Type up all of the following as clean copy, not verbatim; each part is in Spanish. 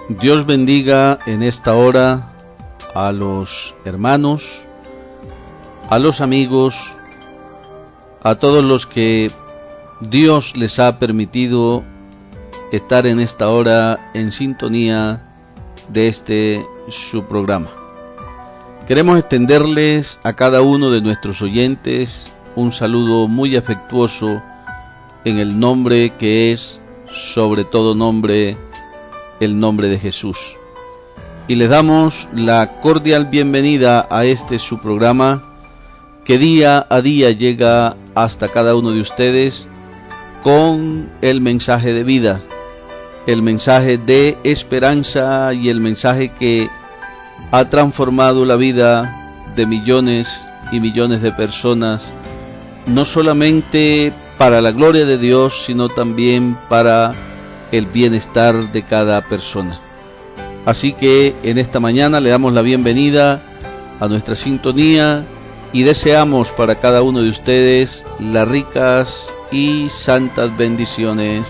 Dios bendiga en esta hora a los hermanos, a los amigos, a todos los que Dios les ha permitido estar en esta hora en sintonía de su programa. Queremos extenderles a cada uno de nuestros oyentes un saludo muy afectuoso en el nombre que es sobre todo nombre, el nombre de Jesús. Y les damos la cordial bienvenida a su programa que día a día llega hasta cada uno de ustedes con el mensaje de vida, el mensaje de esperanza y el mensaje que ha transformado la vida de millones y millones de personas, no solamente para la gloria de Dios, sino también para el bienestar de cada persona. Así que en esta mañana le damos la bienvenida a nuestra sintonía y deseamos para cada uno de ustedes las ricas y santas bendiciones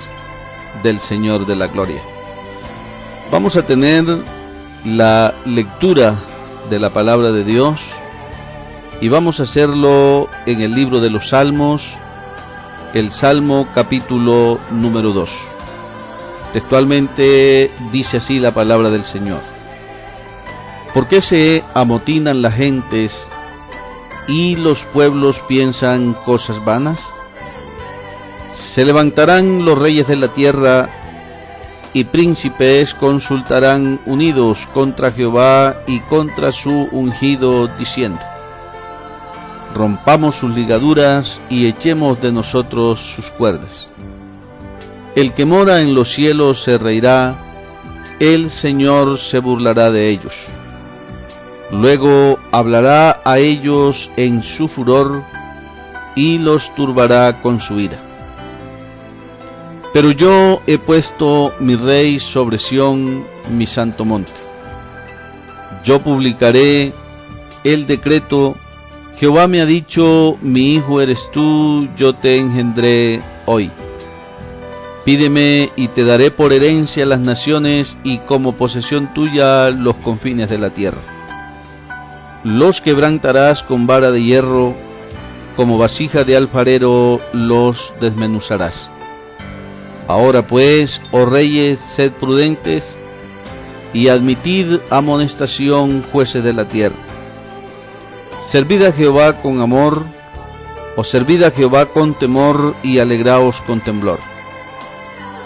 del Señor de la Gloria. Vamos a tener la lectura de la palabra de Dios y vamos a hacerlo en el libro de los Salmos, el Salmo capítulo número 2. Textualmente dice así la palabra del Señor: ¿Por qué se amotinan las gentes y los pueblos piensan cosas vanas? Se levantarán los reyes de la tierra y príncipes consultarán unidos contra Jehová y contra su ungido, diciendo: rompamos sus ligaduras y echemos de nosotros sus cuerdas. El que mora en los cielos se reirá, el Señor se burlará de ellos. Luego hablará a ellos en su furor y los turbará con su ira. Pero yo he puesto mi rey sobre Sión, mi santo monte. Yo publicaré el decreto. Jehová me ha dicho: mi hijo eres tú, yo te engendré hoy. Pídeme y te daré por herencia las naciones y como posesión tuya los confines de la tierra. Los quebrantarás con vara de hierro, como vasija de alfarero los desmenuzarás. Ahora pues, oh reyes, sed prudentes y admitid amonestación, jueces de la tierra. Servid a Jehová con amor, o servid a Jehová con temor y alegraos con temblor.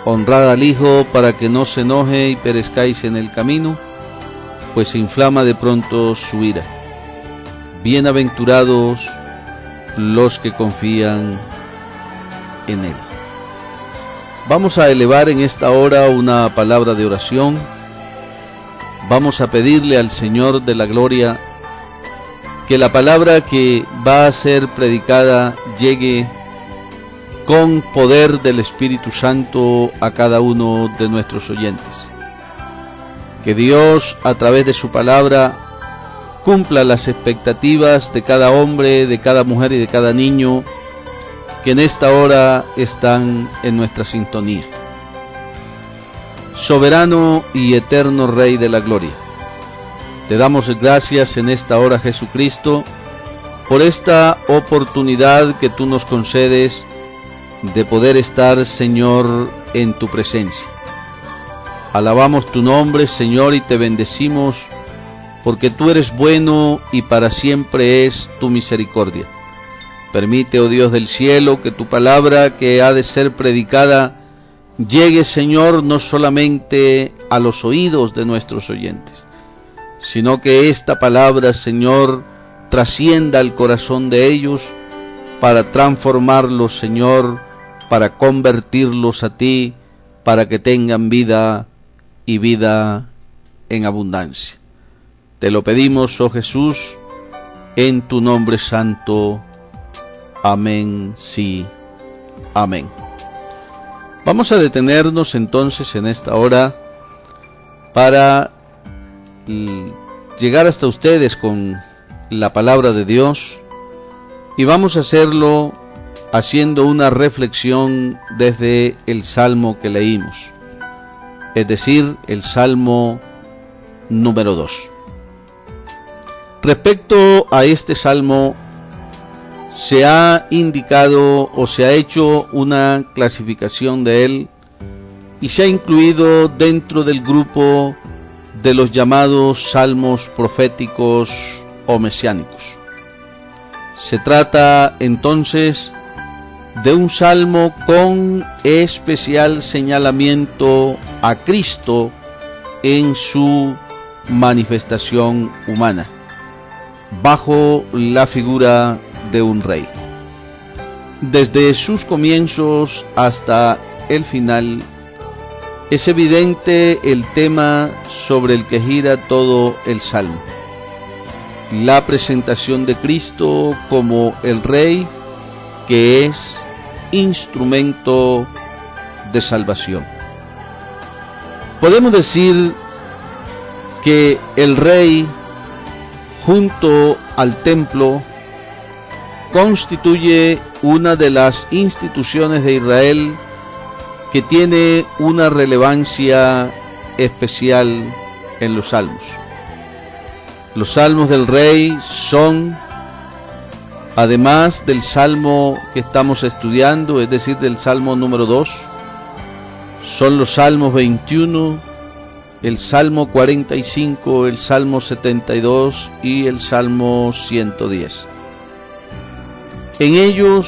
Honrad al Hijo para que no se enoje y perezcáis en el camino, pues se inflama de pronto su ira. Bienaventurados los que confían en Él. Vamos a elevar en esta hora una palabra de oración. Vamos a pedirle al Señor de la Gloria que la palabra que va a ser predicada llegue con poder del Espíritu Santo a cada uno de nuestros oyentes. Que Dios, a través de su palabra, cumpla las expectativas de cada hombre, de cada mujer y de cada niño que en esta hora están en nuestra sintonía. Soberano y eterno Rey de la Gloria, te damos gracias en esta hora, Jesucristo, por esta oportunidad que tú nos concedes de poder estar, Señor, en tu presencia. Alabamos tu nombre, Señor, y te bendecimos, porque tú eres bueno y para siempre es tu misericordia. Permite, oh Dios del cielo, que tu palabra que ha de ser predicada llegue, Señor, no solamente a los oídos de nuestros oyentes, sino que esta palabra, Señor, trascienda el corazón de ellos para transformarlos, Señor, para convertirlos a ti, para que tengan vida y vida en abundancia. Te lo pedimos, oh Jesús, en tu nombre santo. Amén, sí, amén. Vamos a detenernos entonces en esta hora para llegar hasta ustedes con la palabra de Dios, y vamos a hacerlo haciendo una reflexión desde el Salmo que leímos. es decir, el Salmo número 2. Respecto a este salmo, se ha indicado o se ha hecho una clasificación de él y se ha incluido dentro del grupo de los llamados salmos proféticos o mesiánicos. Se trata entonces de un salmo con especial señalamiento a Cristo en su manifestación humana, bajo la figura de un rey. Desde sus comienzos hasta el final, es evidente el tema sobre el que gira todo el salmo: la presentación de Cristo como el Rey, que es instrumento de salvación. Podemos decir que el Rey, junto al templo, constituye una de las instituciones de Israel que tiene una relevancia especial en los salmos. Los salmos del Rey son, además del salmo que estamos estudiando, es decir, del salmo número 2, son los salmos 21, el salmo 45, el salmo 72 y el salmo 110. En ellos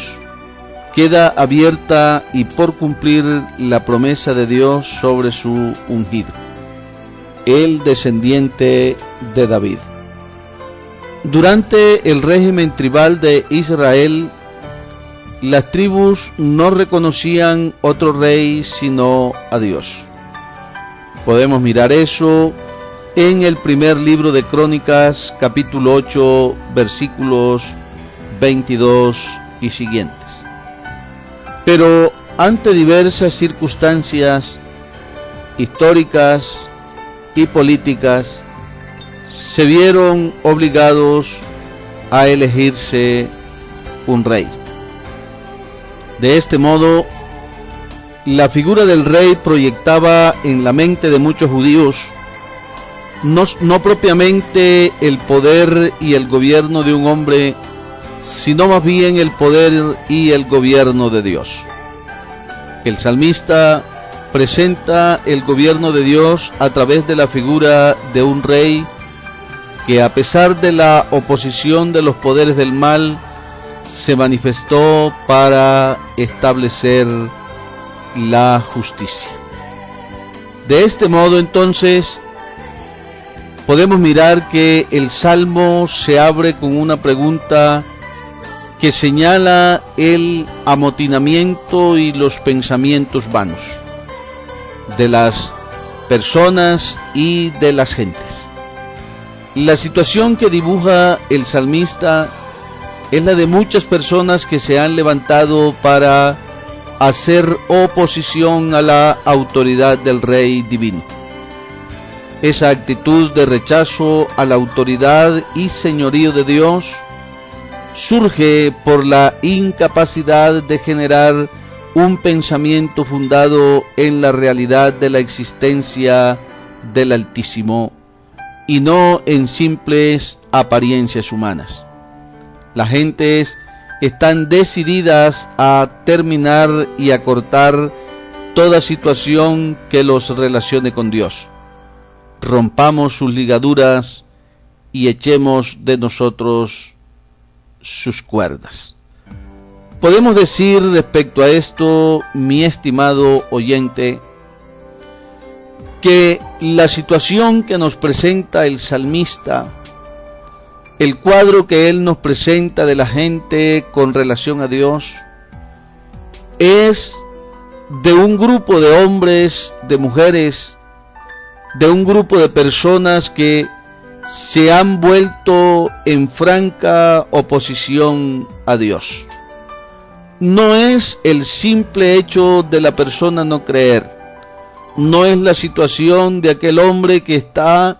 queda abierta y por cumplir la promesa de Dios sobre su ungido, el descendiente de David. Durante el régimen tribal de Israel, las tribus no reconocían otro rey sino a Dios. Podemos mirar eso en el primer libro de Crónicas, capítulo 8, versículos 22 y siguientes. Pero ante diversas circunstancias históricas y políticas, se vieron obligados a elegirse un rey. De este modo, la figura del rey proyectaba en la mente de muchos judíos no propiamente el poder y el gobierno de un hombre, sino más bien el poder y el gobierno de Dios. El salmista presenta el gobierno de Dios a través de la figura de un rey que, a pesar de la oposición de los poderes del mal, se manifestó para establecer la justicia. De este modo, entonces, podemos mirar que el Salmo se abre con una pregunta que señala el amotinamiento y los pensamientos vanos de las personas y de las gentes. La situación que dibuja el salmista es la de muchas personas que se han levantado para hacer oposición a la autoridad del Rey divino. Esa actitud de rechazo a la autoridad y señorío de Dios surge por la incapacidad de generar un pensamiento fundado en la realidad de la existencia del Altísimo y no en simples apariencias humanas. Las gentes están decididas a terminar y a cortar toda situación que los relacione con Dios. Rompamos sus ligaduras y echemos de nosotros sus cuerdas. Podemos decir respecto a esto, mi estimado oyente, que la situación que nos presenta el salmista, el cuadro que él nos presenta de la gente con relación a Dios, es de un grupo de hombres, de mujeres, de un grupo de personas que se han vuelto en franca oposición a Dios. No es el simple hecho de la persona no creer, no es la situación de aquel hombre que está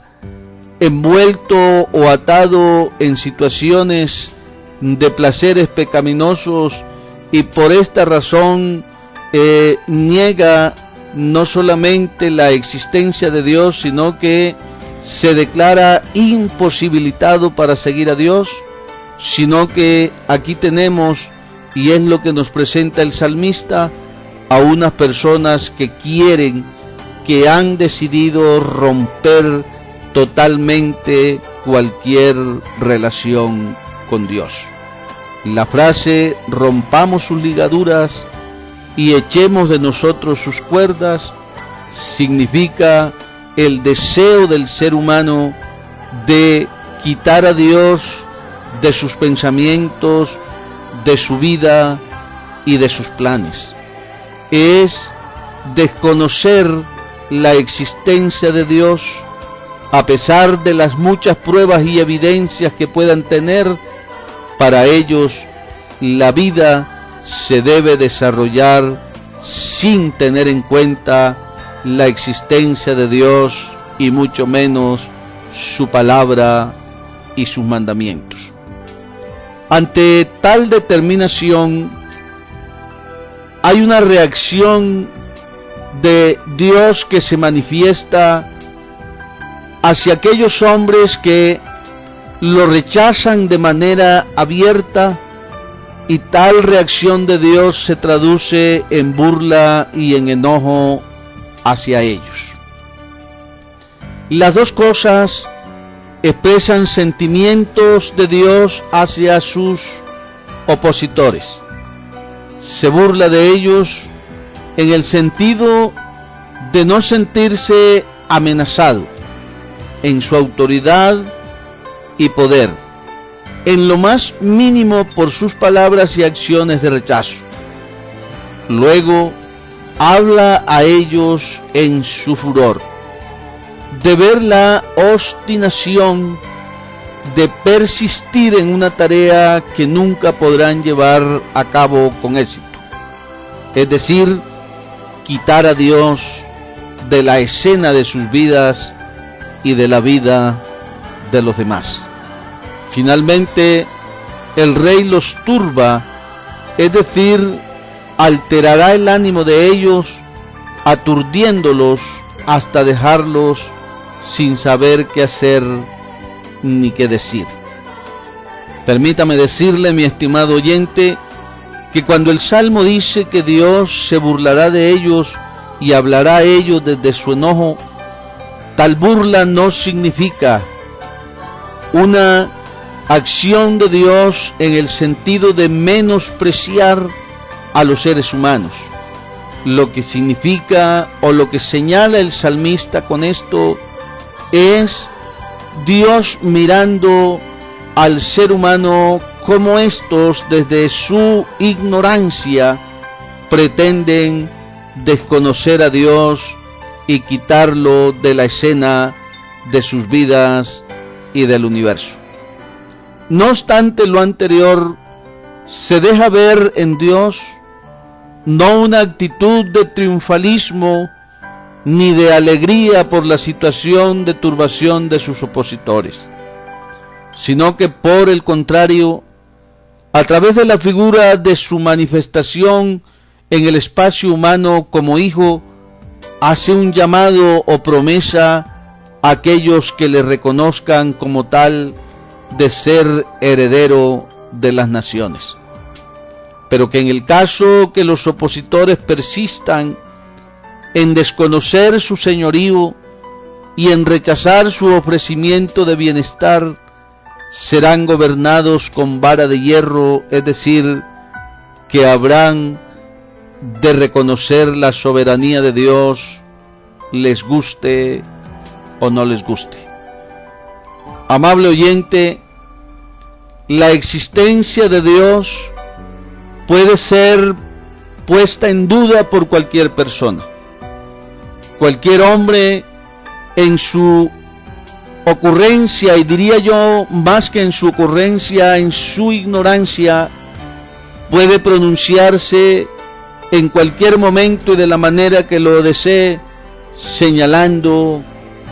envuelto o atado en situaciones de placeres pecaminosos y por esta razón niega no solamente la existencia de Dios, sino que se declara imposibilitado para seguir a Dios, sino que aquí tenemos, y es lo que nos presenta el salmista, a unas personas que quieren, que han decidido romper totalmente cualquier relación con Dios. La frase rompamos sus ligaduras y echemos de nosotros sus cuerdas significa el deseo del ser humano de quitar a Dios de sus pensamientos, de su vida y de sus planes. Es desconocer la existencia de Dios, a pesar de las muchas pruebas y evidencias que puedan tener. Para ellos la vida se debe desarrollar sin tener en cuenta la existencia de Dios y mucho menos su palabra y sus mandamientos. Ante tal determinación hay una reacción de Dios que se manifiesta hacia aquellos hombres que lo rechazan de manera abierta, y tal reacción de Dios se traduce en burla y en enojo hacia ellos. Las dos cosas expresan sentimientos de Dios hacia sus opositores. Se burla de ellos en el sentido de no sentirse amenazado en su autoridad y poder, en lo más mínimo por sus palabras y acciones de rechazo. Luego habla a ellos en su furor, de ver la obstinación de persistir en una tarea que nunca podrán llevar a cabo con éxito, es decir, quitar a Dios de la escena de sus vidas y de la vida de los demás. Finalmente, el rey los turba, es decir, alterará el ánimo de ellos, aturdiéndolos hasta dejarlos sin saber qué hacer ni qué decir. Permítame decirle, mi estimado oyente, que cuando el Salmo dice que Dios se burlará de ellos y hablará a ellos desde su enojo, tal burla no significa una acción de Dios en el sentido de menospreciar a los seres humanos. Lo que significa o lo que señala el salmista con esto es Dios mirando al ser humano como estos, desde su ignorancia, pretenden desconocer a Dios y quitarlo de la escena de sus vidas y del universo. No obstante lo anterior, se deja ver en Dios no una actitud de triunfalismo ni de alegría por la situación de turbación de sus opositores, sino que por el contrario, a través de la figura de su manifestación en el espacio humano como hijo, hace un llamado o promesa a aquellos que le reconozcan como tal de ser heredero de las naciones. Pero que en el caso que los opositores persistan en desconocer su señorío y en rechazar su ofrecimiento de bienestar, serán gobernados con vara de hierro, es decir, que habrán de reconocer la soberanía de Dios, les guste o no les guste. Amable oyente, la existencia de Dios puede ser puesta en duda por cualquier persona. Cualquier hombre en su ocurrencia, y diría yo más que en su ocurrencia, en su ignorancia, puede pronunciarse en cualquier momento y de la manera que lo desee, señalando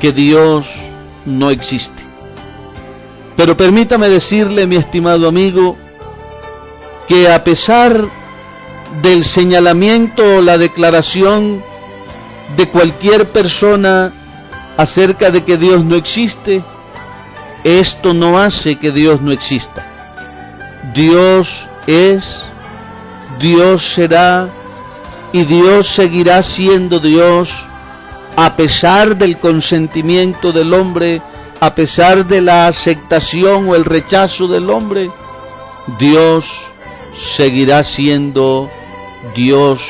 que Dios no existe. Pero permítame decirle, mi estimado amigo, que a pesar del señalamiento o la declaración de cualquier persona acerca de que Dios no existe, esto no hace que Dios no exista. Dios es, Dios será y Dios seguirá siendo Dios a pesar del consentimiento del hombre, a pesar de la aceptación o el rechazo del hombre. Dios seguirá siendo Dios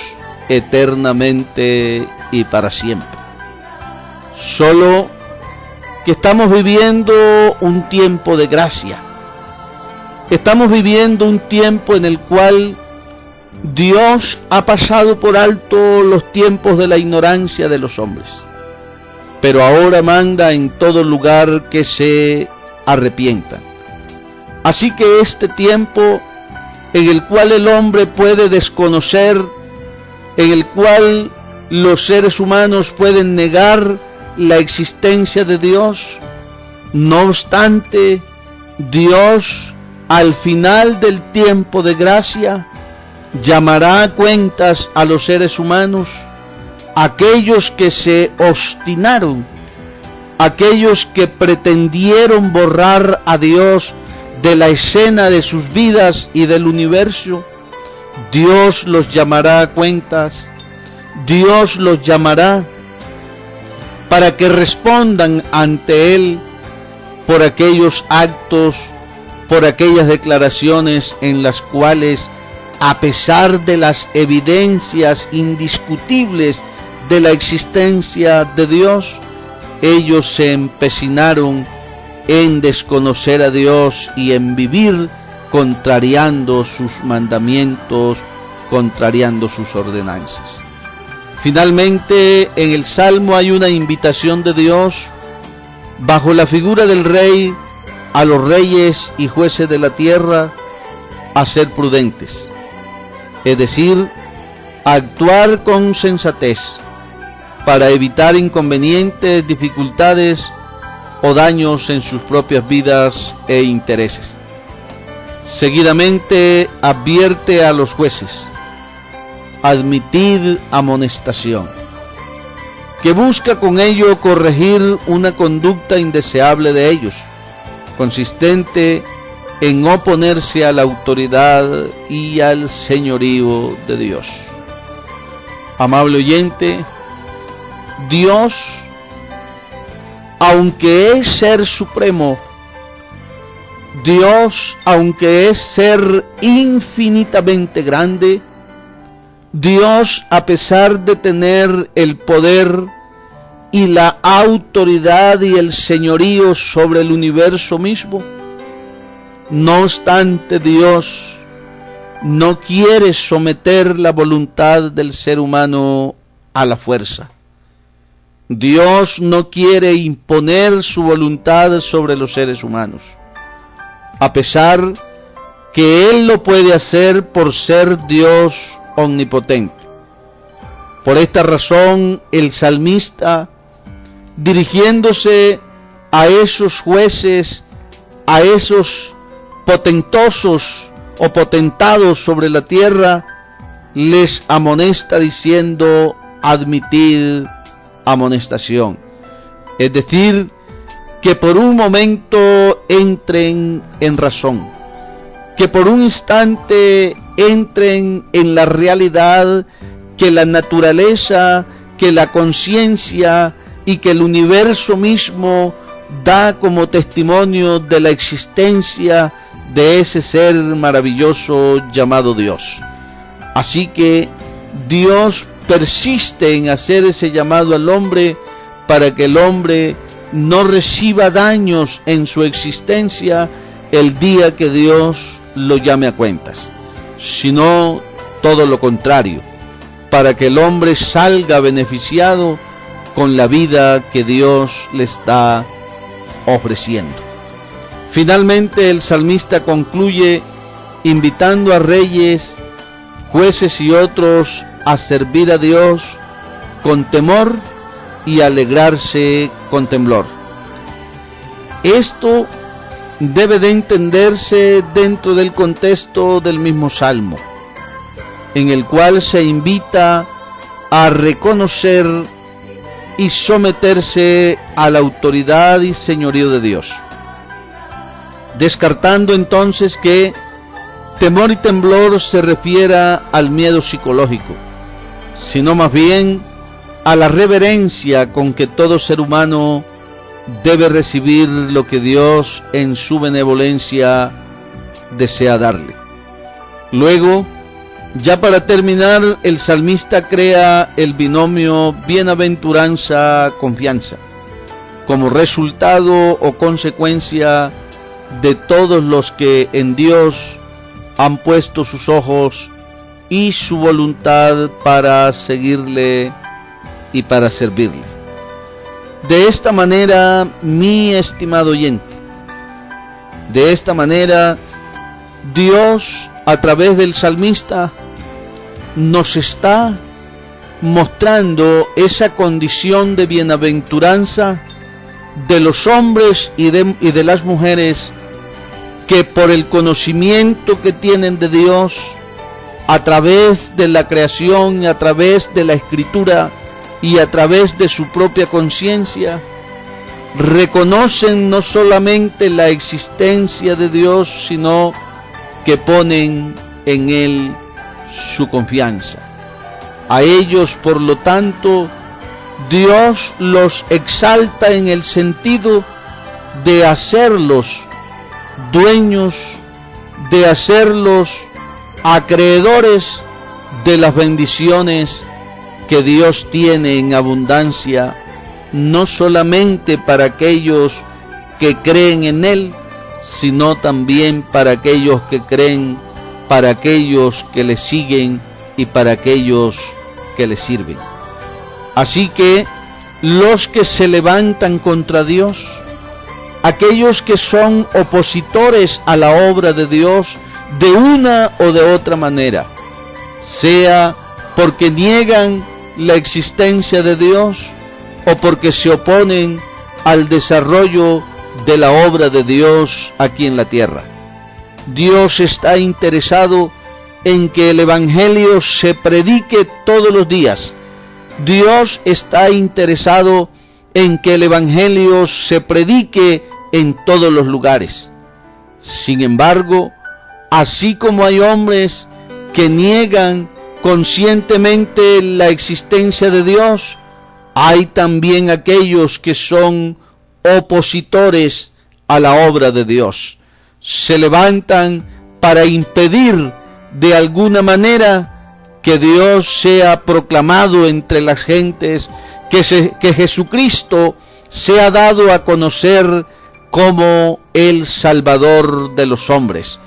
eternamente y para siempre. Solo que estamos viviendo un tiempo de gracia. Estamos viviendo un tiempo en el cual Dios ha pasado por alto los tiempos de la ignorancia de los hombres, pero ahora manda en todo lugar que se arrepientan. Así que este tiempo en el cual el hombre puede desconocer, en el cual los seres humanos pueden negar la existencia de Dios, no obstante, Dios al final del tiempo de gracia llamará a cuentas a los seres humanos, aquellos que se obstinaron, aquellos que pretendieron borrar a Dios de la escena de sus vidas y del universo. Dios los llamará a cuentas, Dios los llamará para que respondan ante Él por aquellos actos, por aquellas declaraciones en las cuales, a pesar de las evidencias indiscutibles de la existencia de Dios, ellos se empecinaron en desconocer a Dios y en vivir contrariando sus mandamientos, contrariando sus ordenanzas. Finalmente, en el Salmo hay una invitación de Dios, bajo la figura del Rey, a los reyes y jueces de la tierra, a ser prudentes, es decir, a actuar con sensatez, para evitar inconvenientes, dificultades o daños en sus propias vidas e intereses. Seguidamente advierte a los jueces: admitid amonestación, que busca con ello corregir una conducta indeseable de ellos, consistente en oponerse a la autoridad y al señorío de Dios. Amable oyente, Dios, aunque es ser supremo, Dios, aunque es ser infinitamente grande, Dios, a pesar de tener el poder y la autoridad y el señorío sobre el universo mismo, no obstante, Dios no quiere someter la voluntad del ser humano a la fuerza. Dios no quiere imponer su voluntad sobre los seres humanos, a pesar que Él lo puede hacer por ser Dios omnipotente. Por esta razón, el salmista, dirigiéndose a esos jueces, a esos potentosos o potentados sobre la tierra, les amonesta diciendo: admitid amonestación. Es decir, que por un momento entren en razón, que por un instante entren en la realidad que la naturaleza, que la conciencia y que el universo mismo da como testimonio de la existencia de ese ser maravilloso llamado Dios. Así que Dios persiste en hacer ese llamado al hombre para que el hombre no reciba daños en su existencia el día que Dios lo llame a cuentas, sino todo lo contrario, para que el hombre salga beneficiado con la vida que Dios le está ofreciendo. Finalmente, el salmista concluye invitando a reyes, jueces y otros a servir a Dios con temor y alegrarse con temblor. Esto debe de entenderse dentro del contexto del mismo Salmo, en el cual se invita a reconocer y someterse a la autoridad y señorío de Dios, descartando entonces que temor y temblor se refiera al miedo psicológico, sino más bien a la reverencia con que todo ser humano debe recibir lo que Dios en su benevolencia desea darle. Luego, ya para terminar, el salmista crea el binomio bienaventuranza-confianza, como resultado o consecuencia de todos los que en Dios han puesto sus ojos y su voluntad para seguirle y para servirle. De esta manera, mi estimado oyente, de esta manera, Dios, a través del salmista, nos está mostrando esa condición de bienaventuranza de los hombres y de las mujeres que por el conocimiento que tienen de Dios, a través de la creación y a través de la escritura y a través de su propia conciencia, reconocen no solamente la existencia de Dios, sino que ponen en Él su confianza. A ellos, por lo tanto, Dios los exalta en el sentido de hacerlos dueños, de hacerlos acreedores de las bendiciones que Dios tiene en abundancia, no solamente para aquellos que creen en Él, sino también para aquellos que creen, para aquellos que le siguen y para aquellos que le sirven. Así que los que se levantan contra Dios, aquellos que son opositores a la obra de Dios de una o de otra manera, sea porque niegan la existencia de Dios o porque se oponen al desarrollo de la obra de Dios aquí en la tierra. Dios está interesado en que el Evangelio se predique todos los días. Dios está interesado en que el Evangelio se predique en todos los lugares. Sin embargo, así como hay hombres que niegan conscientemente la existencia de Dios, hay también aquellos que son opositores a la obra de Dios. Se levantan para impedir de alguna manera que Dios sea proclamado entre las gentes, que Jesucristo sea dado a conocer como el Salvador de los hombres.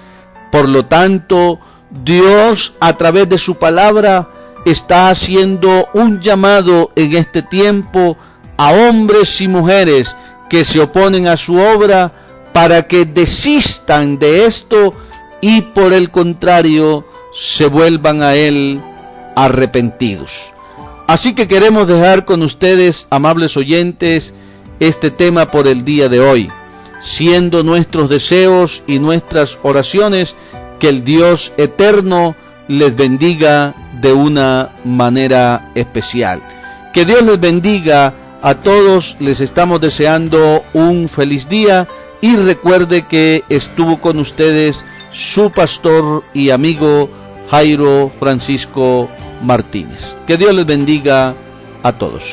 Por lo tanto, Dios, a través de su palabra, está haciendo un llamado en este tiempo a hombres y mujeres que se oponen a su obra para que desistan de esto y por el contrario se vuelvan a Él arrepentidos. Así que queremos dejar con ustedes, amables oyentes, este tema por el día de hoy, siendo nuestros deseos y nuestras oraciones que el Dios eterno les bendiga de una manera especial. Que Dios les bendiga a todos, les estamos deseando un feliz día y recuerde que estuvo con ustedes su pastor y amigo Jairo Francisco Martínez. Que Dios les bendiga a todos.